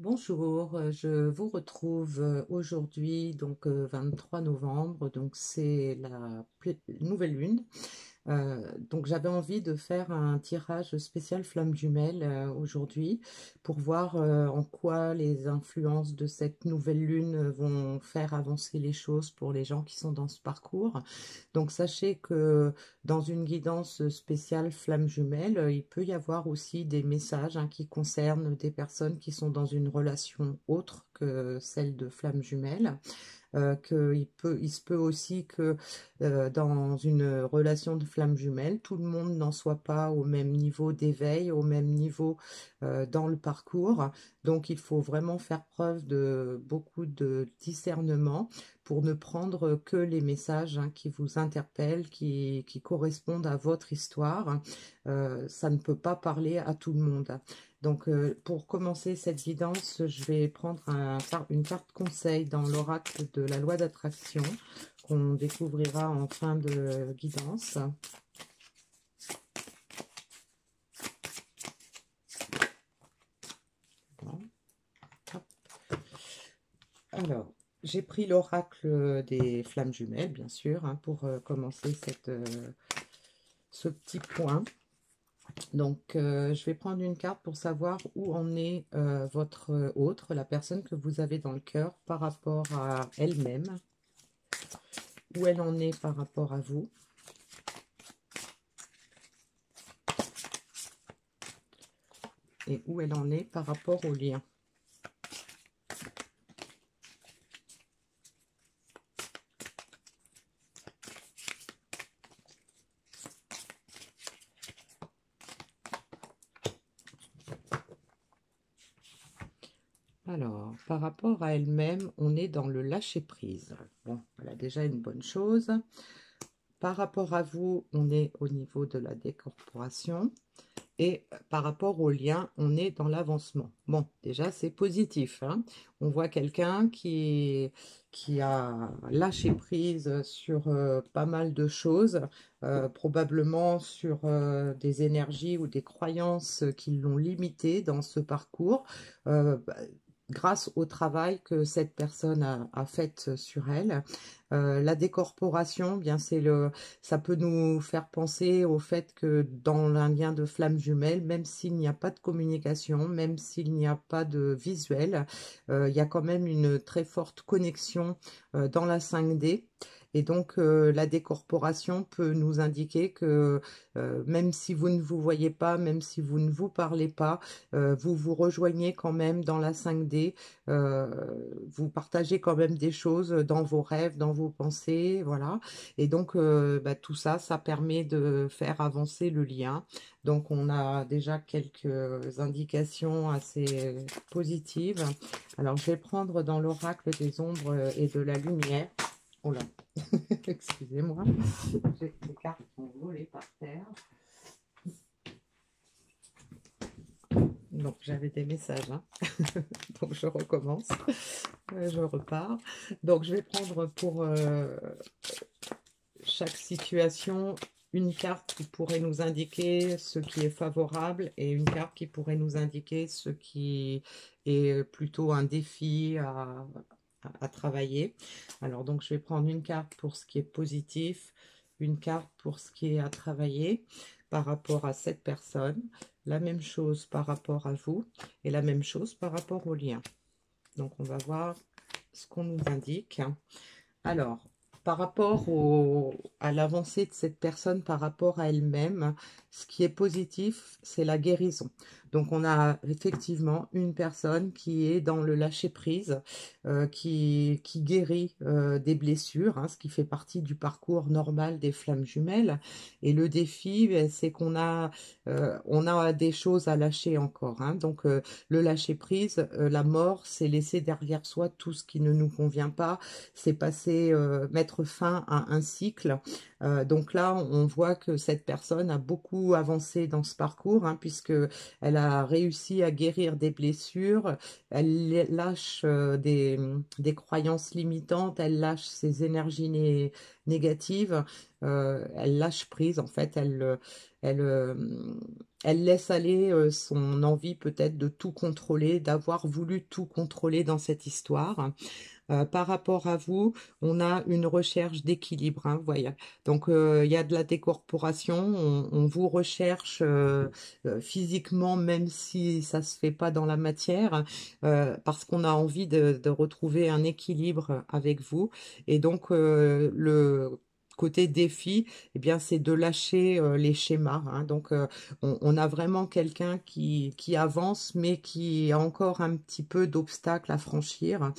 Bonjour, je vous retrouve aujourd'hui, donc 23 novembre, donc c'est la nouvelle lune. Donc j'avais envie de faire un tirage spécial flamme jumelle aujourd'hui pour voir en quoi les influences de cette nouvelle lune vont faire avancer les choses pour les gens qui sont dans ce parcours. Donc sachez que dans une guidance spéciale flamme jumelle, il peut y avoir aussi des messages qui concernent des personnes qui sont dans une relation autre que celle de flamme jumelle. Il se peut aussi que dans une relation de flamme jumelle, tout le monde n'en soit pas au même niveau d'éveil, au même niveau dans le parcours. Donc il faut vraiment faire preuve de beaucoup de discernement pour ne prendre que les messages qui vous interpellent, qui correspondent à votre histoire. Ça ne peut pas parler à tout le monde. Donc, pour commencer cette guidance, je vais prendre une carte conseil dans l'oracle de la loi d'attraction qu'on découvrira en fin de guidance. Alors, j'ai pris l'oracle des flammes jumelles, bien sûr, pour commencer ce petit point. Donc, je vais prendre une carte pour savoir où en est votre autre, la personne que vous avez dans le cœur par rapport à elle-même, où elle en est par rapport à vous. Et où elle en est par rapport au lien. Alors, par rapport à elle-même, on est dans le lâcher-prise. Bon, voilà déjà une bonne chose. Par rapport à vous, on est au niveau de la décorporation. Et par rapport au lien, on est dans l'avancement. Bon, déjà, c'est positif. On voit quelqu'un qui a lâché prise sur pas mal de choses, probablement sur des énergies ou des croyances qui l'ont limité dans ce parcours. Grâce au travail que cette personne a fait sur elle. La décorporation, bien ça peut nous faire penser au fait que dans un lien de flamme jumelle, même s'il n'y a pas de communication, même s'il n'y a pas de visuel, il y a quand même une très forte connexion dans la 5D. Et donc, la décorporation peut nous indiquer que même si vous ne vous voyez pas, même si vous ne vous parlez pas, vous vous rejoignez quand même dans la 5D. Vous partagez quand même des choses dans vos rêves, dans vos pensées, voilà. Et donc, tout ça, ça permet de faire avancer le lien. Donc, on a déjà quelques indications assez positives. Alors, je vais prendre dans l'oracle des ombres et de la lumière. Oh là, excusez-moi, j'ai des cartes qui ont volé par terre. Donc j'avais des messages, donc je recommence, je repars. Donc je vais prendre pour chaque situation une carte qui pourrait nous indiquer ce qui est favorable et une carte qui pourrait nous indiquer ce qui est plutôt un défi à travailler. Alors donc je vais prendre une carte pour ce qui est positif, une carte pour ce qui est à travailler par rapport à cette personne, la même chose par rapport à vous et la même chose par rapport au lien. Donc on va voir ce qu'on nous indique. Alors, par rapport à l'avancée de cette personne par rapport à elle-même, ce qui est positif, c'est la guérison. Donc, on a effectivement une personne qui est dans le lâcher-prise, qui guérit des blessures, ce qui fait partie du parcours normal des flammes jumelles. Et le défi, c'est on a des choses à lâcher encore. Donc, le lâcher-prise, la mort, c'est laisser derrière soi tout ce qui ne nous convient pas, c'est mettre fin à un cycle. Donc là, on voit que cette personne a beaucoup avancé dans ce parcours, puisque elle a réussi à guérir des blessures, elle lâche des croyances limitantes, elle lâche ses énergies négatives, elle lâche prise, en fait, elle elle laisse aller son envie peut-être de tout contrôler, d'avoir voulu tout contrôler dans cette histoire. Par rapport à vous, on a une recherche d'équilibre, hein, voyez. Donc, il y a de la décorporation, on vous recherche physiquement, même si ça se fait pas dans la matière, parce qu'on a envie de retrouver un équilibre avec vous. Et donc, le côté défi, eh bien, c'est de lâcher les schémas, hein. Donc, on a vraiment quelqu'un qui avance, mais qui a encore un petit peu d'obstacles à franchir.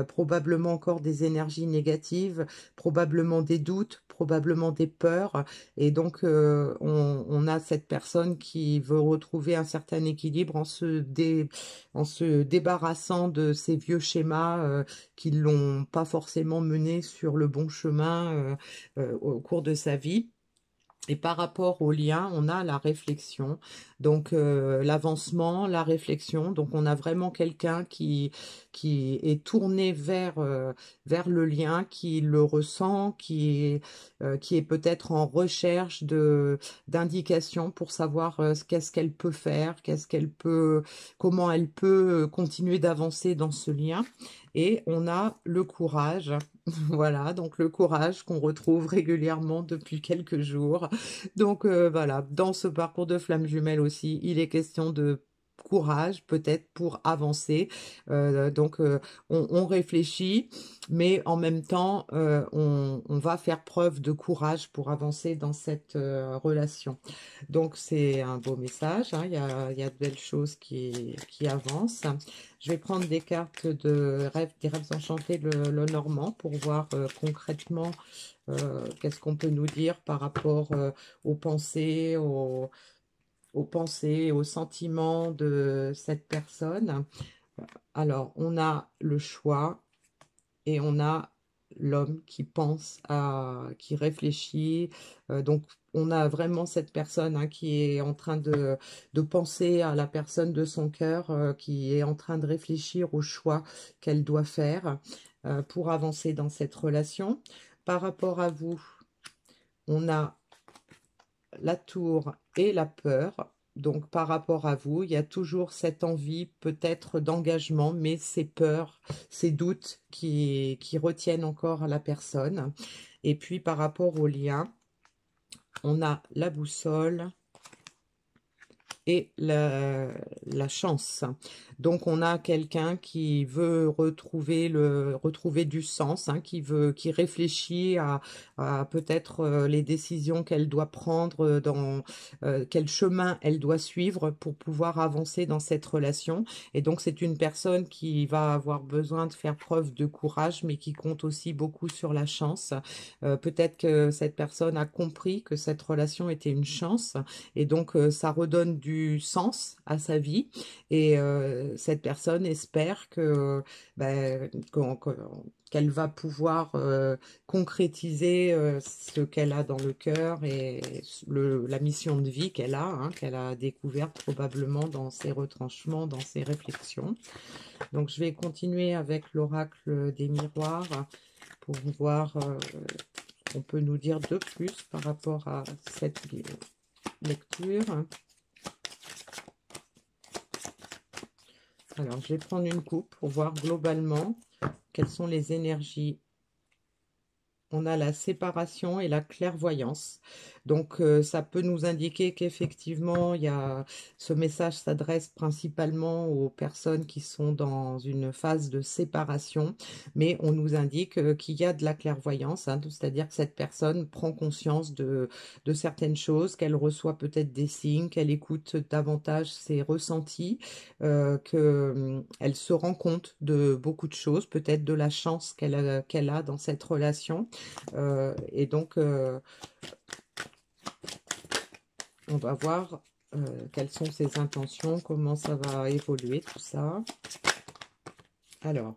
Probablement encore des énergies négatives, probablement des doutes, probablement des peurs. Et donc, on a cette personne qui veut retrouver un certain équilibre en se débarrassant de ces vieux schémas qui l'ont pas forcément mené sur le bon chemin au cours de sa vie. Et par rapport au lien, on a la réflexion, donc l'avancement, la réflexion. Donc on a vraiment quelqu'un qui est tourné vers le lien, qui le ressent, qui est peut-être en recherche d'indications pour savoir qu'est-ce qu'elle peut faire, comment elle peut continuer d'avancer dans ce lien. Et on a le courage. Voilà, donc le courage qu'on retrouve régulièrement depuis quelques jours. Donc voilà, dans ce parcours de flamme jumelle aussi, il est question de courage peut-être pour avancer. Donc on réfléchit, mais en même temps, on va faire preuve de courage pour avancer dans cette relation. Donc c'est un beau message, hein. Il y a de belles choses qui avancent. Je vais prendre des cartes des rêves enchantés, le Normand, pour voir concrètement qu'est-ce qu'on peut nous dire par rapport aux pensées, aux pensées, aux sentiments de cette personne. Alors, on a le choix et on a l'homme qui qui réfléchit. Donc, on a vraiment cette personne, hein, qui est en train de penser à la personne de son cœur, qui est en train de réfléchir au choix qu'elle doit faire pour avancer dans cette relation. Par rapport à vous, on a la tour et la peur. Donc, par rapport à vous, il y a toujours cette envie peut-être d'engagement, mais ces peurs, ces doutes qui retiennent encore la personne. Et puis, par rapport au lien, on a la boussole et la chance. Donc on a quelqu'un qui veut retrouver du sens, hein, qui réfléchit à peut-être les décisions qu'elle doit prendre, quel chemin elle doit suivre pour pouvoir avancer dans cette relation. Et donc c'est une personne qui va avoir besoin de faire preuve de courage, mais qui compte aussi beaucoup sur la chance. Peut-être que cette personne a compris que cette relation était une chance, et donc ça redonne du sens à sa vie. Et cette personne espère ben, qu'elle va pouvoir concrétiser ce qu'elle a dans le cœur et la mission de vie qu'elle a, hein, qu'elle a découverte probablement dans ses retranchements, dans ses réflexions. Donc je vais continuer avec l'oracle des miroirs pour voir ce qu'on peut nous dire de plus par rapport à cette lecture. Alors, je vais prendre une coupe pour voir globalement quelles sont les énergies. On a la séparation et la clairvoyance. Donc, ça peut nous indiquer qu'effectivement, ce message s'adresse principalement aux personnes qui sont dans une phase de séparation, mais on nous indique qu'il y a de la clairvoyance, hein, c'est-à-dire que cette personne prend conscience de certaines choses, qu'elle reçoit peut-être des signes, qu'elle écoute davantage ses ressentis, qu'elle se rend compte de beaucoup de choses, peut-être de la chance qu'elle a dans cette relation. Et donc, on va voir quelles sont ses intentions, comment ça va évoluer, tout ça. Alors,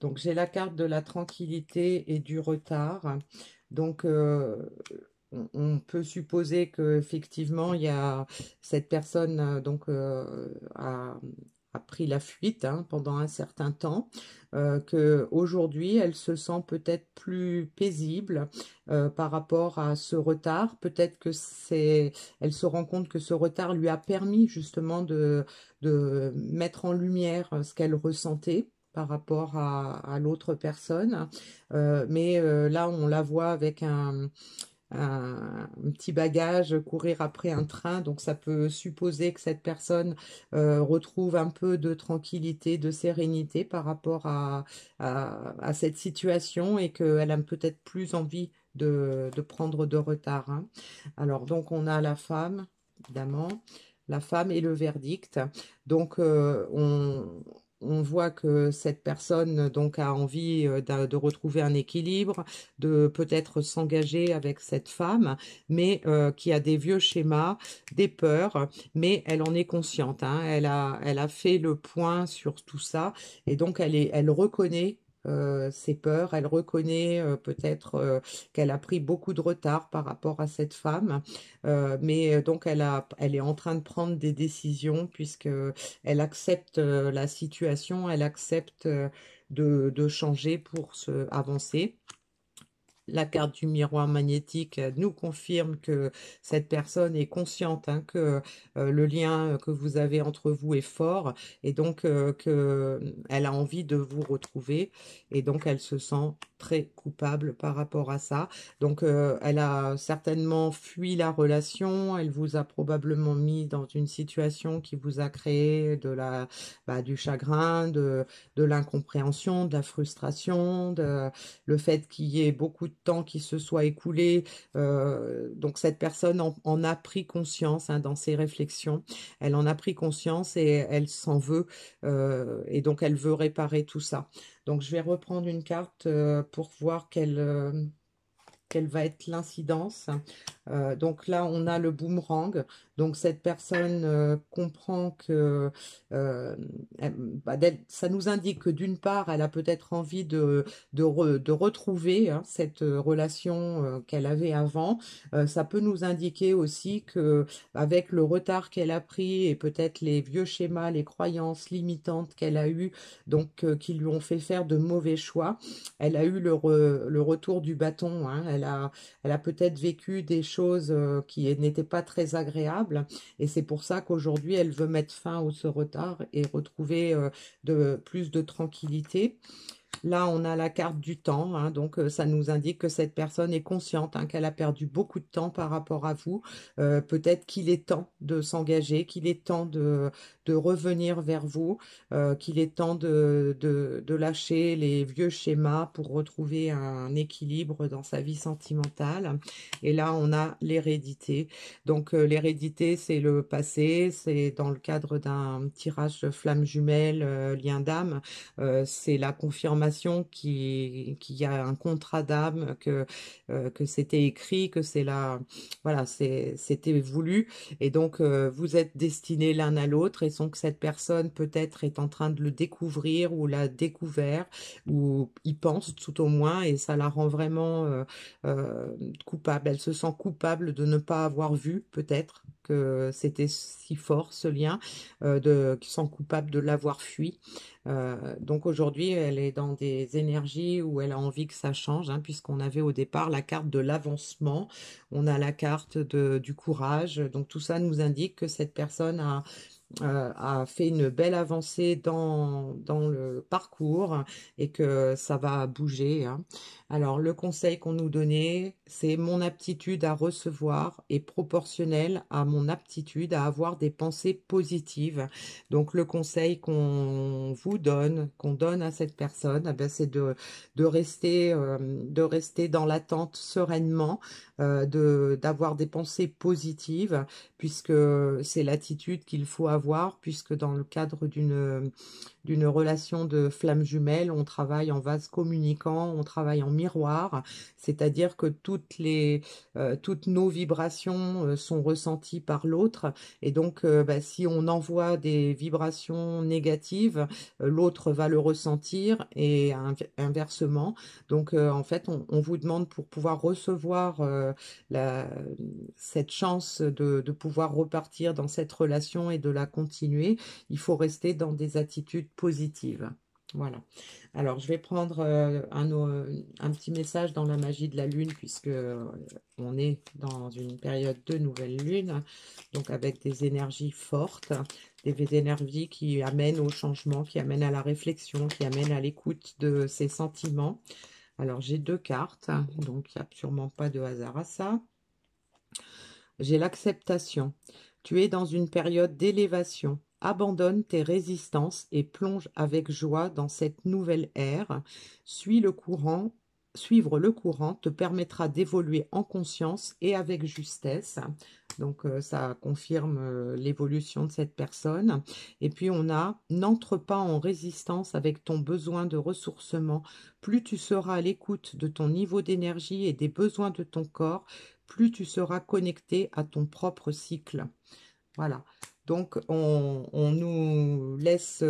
donc j'ai la carte de la tranquillité et du retard. Donc, on peut supposer qu'effectivement, il y a cette personne donc, a a pris la fuite hein, pendant un certain temps, qu'aujourd'hui elle se sent peut-être plus paisible par rapport à ce retard. Peut-être que elle se rend compte que ce retard lui a permis justement de mettre en lumière ce qu'elle ressentait par rapport à l'autre personne. Mais là, on la voit avec un petit bagage, courir après un train, donc ça peut supposer que cette personne retrouve un peu de tranquillité, de sérénité par rapport à cette situation et qu'elle a peut-être plus envie de prendre de retard. Hein. Alors, donc, on a la femme, évidemment, la femme et le verdict. Donc, on voit que cette personne donc a envie de retrouver un équilibre, de peut-être s'engager avec cette femme, mais qui a des vieux schémas, des peurs, mais elle en est consciente. Hein. Elle a fait le point sur tout ça et donc elle reconnaît ses peurs, elle reconnaît peut-être qu'elle a pris beaucoup de retard par rapport à cette femme, mais donc elle est en train de prendre des décisions puisque elle accepte la situation, elle accepte de changer pour se avancer. La carte du miroir magnétique nous confirme que cette personne est consciente hein, que le lien que vous avez entre vous est fort et donc qu'elle a envie de vous retrouver et donc elle se sent très coupable par rapport à ça. Donc elle a certainement fui la relation, elle vous a probablement mis dans une situation qui vous a créé du chagrin, de l'incompréhension, de la frustration, le fait qu'il y ait beaucoup de temps qui se soit écoulé. Donc cette personne en a pris conscience hein, dans ses réflexions. Elle en a pris conscience et elle s'en veut. Et donc elle veut réparer tout ça. Donc je vais reprendre une carte pour voir quelle va être l'incidence. Donc là, on a le boomerang. Donc cette personne comprend que ça nous indique que d'une part, elle a peut-être envie de retrouver hein, cette relation qu'elle avait avant. Ça peut nous indiquer aussi que avec le retard qu'elle a pris et peut-être les vieux schémas, les croyances limitantes qu'elle a eues, donc qui lui ont fait faire de mauvais choix, elle a eu le retour du bâton. Hein. Elle a peut-être vécu des choses qui n'étaient pas très agréables et c'est pour ça qu'aujourd'hui elle veut mettre fin à ce retard et retrouver plus de tranquillité. Là, on a la carte du temps, hein, donc ça nous indique que cette personne est consciente, hein, qu'elle a perdu beaucoup de temps par rapport à vous. Peut-être qu'il est temps de s'engager, qu'il est temps de revenir vers vous, qu'il est temps de lâcher les vieux schémas pour retrouver un équilibre dans sa vie sentimentale. Et là, on a l'hérédité. Donc, l'hérédité, c'est le passé, c'est dans le cadre d'un tirage de flamme jumelle, lien d'âme, c'est la confirmation qu'il y a un contrat d'âme, que c'était écrit, que voilà, c'était voulu. Et donc, vous êtes destinés l'un à l'autre et donc cette personne peut-être est en train de le découvrir ou l'a découvert ou y pense tout au moins et ça la rend vraiment coupable. Elle se sent coupable de ne pas avoir vu peut-être que c'était si fort ce lien, qui sent coupable de l'avoir fui. Donc aujourd'hui, elle est dans des énergies où elle a envie que ça change, hein, puisqu'on avait au départ la carte de l'avancement, on a la carte du courage. Donc tout ça nous indique que cette personne a fait une belle avancée dans le parcours et que ça va bouger. Hein. Alors, le conseil qu'on nous donnait, c'est mon aptitude à recevoir est proportionnelle à mon aptitude à avoir des pensées positives. Donc, le conseil qu'on vous donne, qu'on donne à cette personne, eh ben, c'est de rester dans l'attente sereinement, d'avoir des pensées positives, puisque c'est l'attitude qu'il faut avoir, puisque dans le cadre d'une relation de flamme jumelle, on travaille en vase communicant, on travaille en miroir, c'est-à-dire que toutes nos vibrations sont ressenties par l'autre, et donc si on envoie des vibrations négatives, l'autre va le ressentir, et inversement. Donc en fait, on vous demande pour pouvoir recevoir cette chance de pouvoir repartir dans cette relation et de la continuer. Il faut rester dans des attitudes positives. Voilà. Alors, je vais prendre un petit message dans la magie de la lune, puisque on est dans une période de nouvelle lune, donc avec des énergies fortes, des énergies qui amènent au changement, qui amènent à la réflexion, qui amènent à l'écoute de ses sentiments. Alors, j'ai 2 cartes, donc il n'y a sûrement pas de hasard à ça. J'ai l'acceptation. Tu es dans une période d'élévation. Abandonne tes résistances et plonge avec joie dans cette nouvelle ère. Suis le courant. Suivre le courant te permettra d'évoluer en conscience et avec justesse. Donc, ça confirme l'évolution de cette personne. Et puis, on a « N'entre pas en résistance avec ton besoin de ressourcement. Plus tu seras à l'écoute de ton niveau d'énergie et des besoins de ton corps, plus tu seras connecté à ton propre cycle. » Voilà. Donc, on nous laisse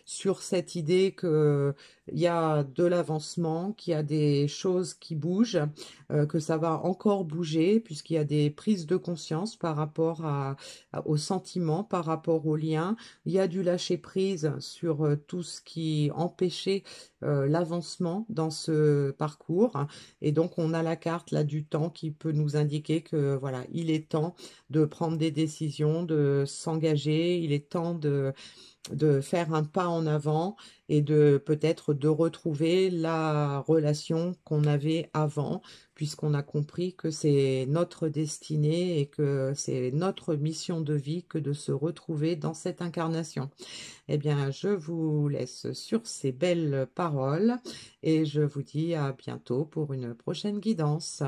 sur cette idée qu'il y a de l'avancement, qu'il y a des choses qui bougent, que ça va encore bouger, puisqu'il y a des prises de conscience par rapport aux sentiments, par rapport aux liens. Il y a du lâcher-prise sur tout ce qui empêchait l'avancement dans ce parcours. Et donc, on a la carte là du temps qui peut nous indiquer que voilà, il est temps de prendre des décisions, de s'engager, il est temps de faire un pas en avant et de peut-être de retrouver la relation qu'on avait avant, puisqu'on a compris que c'est notre destinée et que c'est notre mission de vie que de se retrouver dans cette incarnation. Eh bien, je vous laisse sur ces belles paroles et je vous dis à bientôt pour une prochaine guidance.